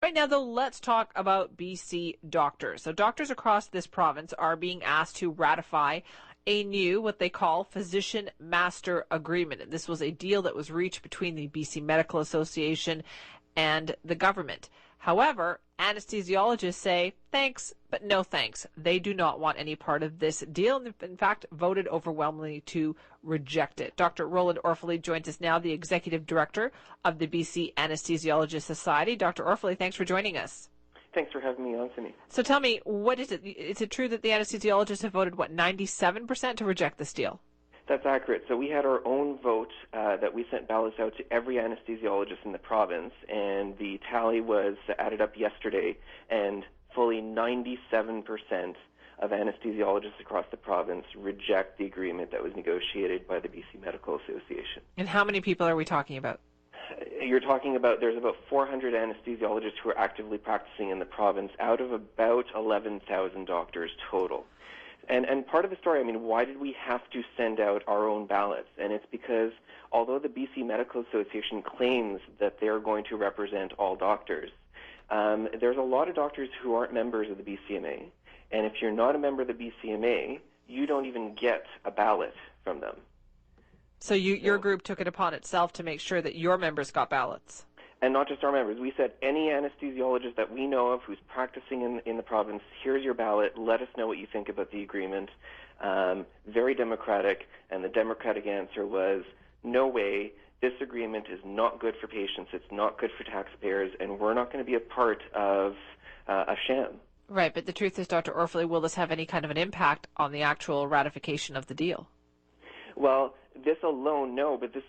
Right now, though, let's talk about BC doctors. So doctors across this province are being asked to ratify a new, what they call, physician master agreement. And this was a deal that was reached between the BC Medical Association and the government. However, anesthesiologists say thanks, but no thanks. They do not want any part of this deal, and in fact voted overwhelmingly to reject it. Dr. Roland Orfaly joins us now, the Executive Director of the BC Anesthesiologist Society. Dr. Orfaly, thanks for joining us. Thanks for having me on, Simi. So tell me, what is it? Is it true that the anesthesiologists have voted, 97% to reject this deal? That's accurate. So we had our own vote that we sent ballots out to every anesthesiologist in the province, and the tally was added up yesterday, and fully 97% of anesthesiologists across the province reject the agreement that was negotiated by the BC Medical Association. And how many people are we talking about? You're talking about, there's about 400 anesthesiologists who are actively practicing in the province out of about 11,000 doctors total. And part of the story, why did we have to send out our own ballots? And it's because although the BC Medical Association claims that they're going to represent all doctors, there's a lot of doctors who aren't members of the BCMA. And if you're not a member of the BCMA, you don't even get a ballot from them. So your group took it upon itself to make sure that your members got ballots? And not just our members. We said any anesthesiologist that we know of who's practicing in the province, here's your ballot. Let us know what you think about the agreement. Very democratic, and the democratic answer was, no way, this agreement is not good for patients, it's not good for taxpayers, and we're not going to be a part of a sham. Right, but the truth is, Dr. Orfaly, will this have any kind of an impact on the actual ratification of the deal? Well, this alone, no, but this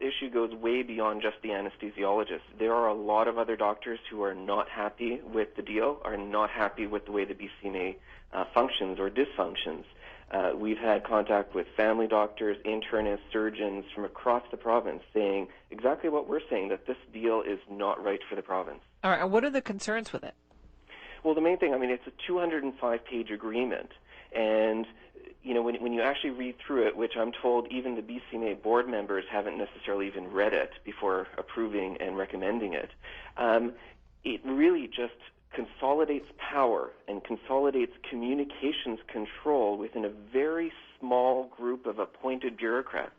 issue goes way beyond just the anesthesiologists. There are a lot of other doctors who are not happy with the deal, are not happy with the way the BCMA functions or dysfunctions. We've had contact with family doctors, internists, surgeons from across the province saying exactly what we're saying, that this deal is not right for the province. All right, and what are the concerns with it? Well, the main thing, it's a 205-page agreement, and when you actually read through it, which I'm told even the BCMA board members haven't necessarily even read it before approving and recommending it, it really just consolidates power and consolidates communications control within a very small group of appointed bureaucrats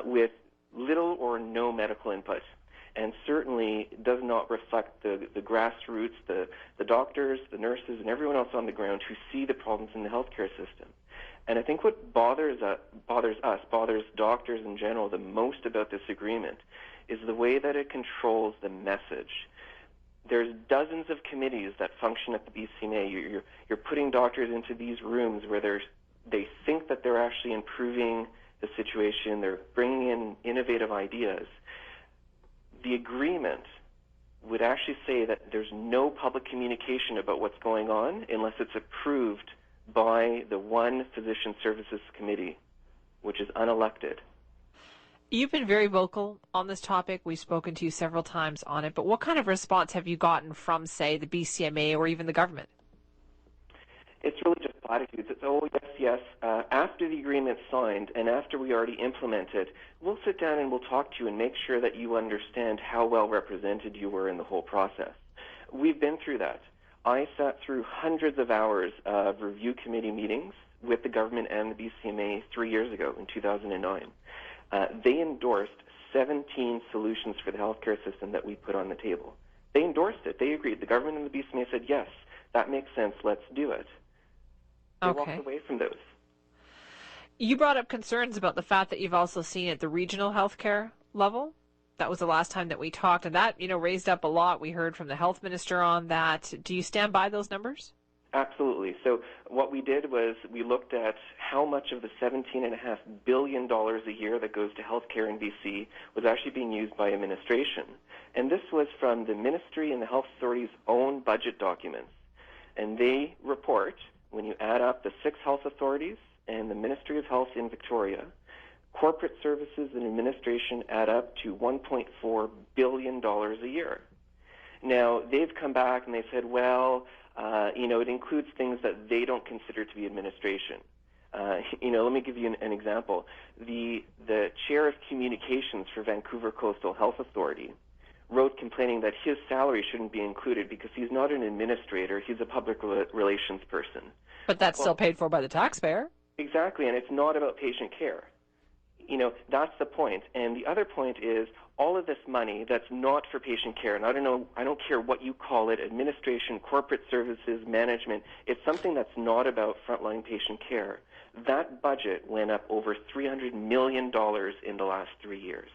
with little or no medical input, and certainly does not reflect the grassroots, the doctors, the nurses, and everyone else on the ground who see the problems in the healthcare system. And I think what bothers doctors in general the most about this agreement is the way that it controls the message. There's dozens of committees that function at the BCMA. You're putting doctors into these rooms where they think that they're actually improving the situation. They're bringing in innovative ideas. The agreement would actually say that there's no public communication about what's going on unless it's approved by the one Physician Services Committee, which is unelected. You've been very vocal on this topic. We've spoken to you several times on it, but what kind of response have you gotten from, say, the BCMA or even the government? It's really just platitudes. It's, oh, yes. After the agreement's signed and after we already implement it, we'll sit down and we'll talk to you and make sure that you understand how well represented you were in the whole process. We've been through that. I sat through hundreds of hours of review committee meetings with the government and the BCMA 3 years ago in 2009. They endorsed 17 solutions for the healthcare system that we put on the table. They endorsed it. They agreed. The government and the BCMA said, yes, that makes sense. Let's do it. They walked away from those. You brought up concerns about the fact that you've also seen at the regional healthcare level. That was the last time that we talked, and that, raised up a lot. We heard from the health minister on that. Do you stand by those numbers? Absolutely. So what we did was we looked at how much of the $17.5 billion a year that goes to healthcare in BC was actually being used by administration. And this was from the ministry and the health authority's own budget documents. And they report, when you add up the 6 health authorities and the Ministry of Health in Victoria, corporate services and administration add up to $1.4 billion a year. Now, they've come back and they said, well, it includes things that they don't consider to be administration. Let me give you an example. The chair of communications for Vancouver Coastal Health Authority wrote complaining that his salary shouldn't be included because he's not an administrator, he's a public relations person. But that's still paid for by the taxpayer. Exactly, and it's not about patient care. That's the point. And the other point is all of this money that's not for patient care, and I don't care what you call it, administration, corporate services, management, it's something that's not about frontline patient care. That budget went up over $300 million in the last 3 years.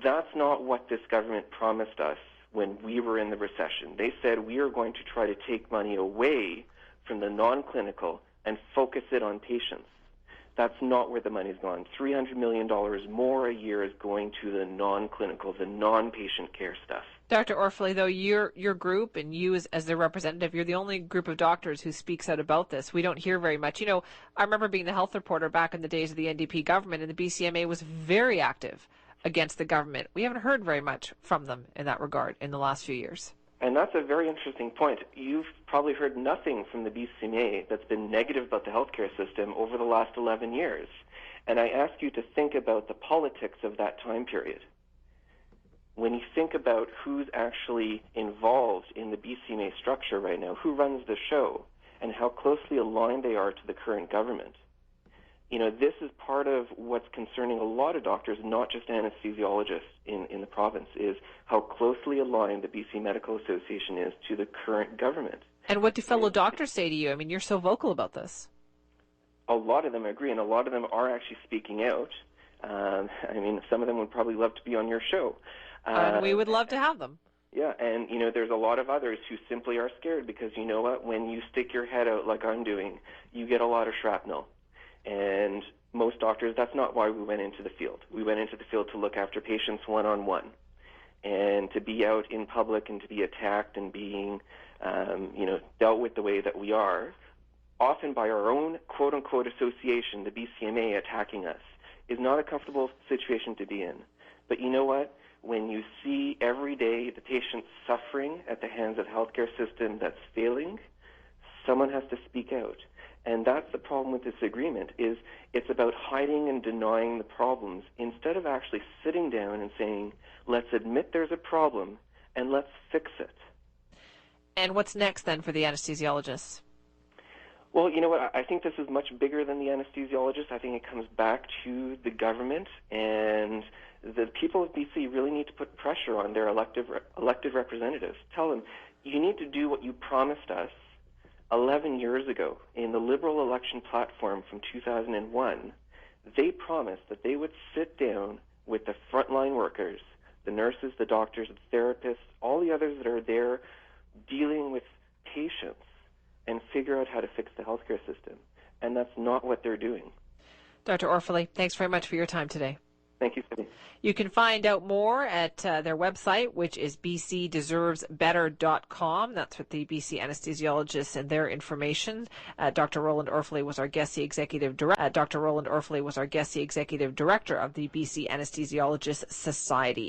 That's not what this government promised us when we were in the recession. They said we are going to try to take money away from the non-clinical and focus it on patients. That's not where the money's gone. $300 million more a year is going to the non-clinical, the non-patient care stuff. Dr. Orfaly, though, your group and you as their representative, you're the only group of doctors who speaks out about this. We don't hear very much. I remember being the health reporter back in the days of the NDP government, and the BCMA was very active against the government. We haven't heard very much from them in that regard in the last few years. And that's a very interesting point. You've probably heard nothing from the BCMA that's been negative about the healthcare system over the last 11 years. And I ask you to think about the politics of that time period. When you think about who's actually involved in the BCMA structure right now, who runs the show, and how closely aligned they are to the current government, this is part of what's concerning a lot of doctors, not just anesthesiologists in the province, is how closely aligned the BC Medical Association is to the current government. And what do fellow doctors say to you? I mean, you're so vocal about this. A lot of them agree, and a lot of them are actually speaking out. Some of them would probably love to be on your show. And we would love to have them. Yeah, and there's a lot of others who simply are scared because you know what? When you stick your head out like I'm doing, you get a lot of shrapnel. And most doctors, that's not why we went into the field. We went into the field to look after patients one-on-one. And to be out in public and to be attacked and being, dealt with the way that we are, often by our own quote-unquote association, the BCMA, attacking us, is not a comfortable situation to be in. But you know what? When you see every day the patients suffering at the hands of a healthcare system that's failing, someone has to speak out. And that's the problem with this agreement, is it's about hiding and denying the problems instead of actually sitting down and saying, let's admit there's a problem and let's fix it. And what's next then for the anesthesiologists? Well, you know what? I think this is much bigger than the anesthesiologists. I think it comes back to the government, and the people of BC really need to put pressure on their elected representatives. Tell them, you need to do what you promised us 11 years ago. In the Liberal election platform from 2001, they promised that they would sit down with the frontline workers, the nurses, the doctors, the therapists, all the others that are there dealing with patients, and figure out how to fix the healthcare system. And that's not what they're doing. Dr. Orfaly, thanks very much for your time today. Thank you, Simi. You can find out more at their website, which is bcdeservesbetter.com. That's what the BC anesthesiologists and their information. Dr. Roland Orfaly was our guest, the executive director. Dr. Roland Orfaly was our guest, the executive director of the BC Anesthesiologists Society.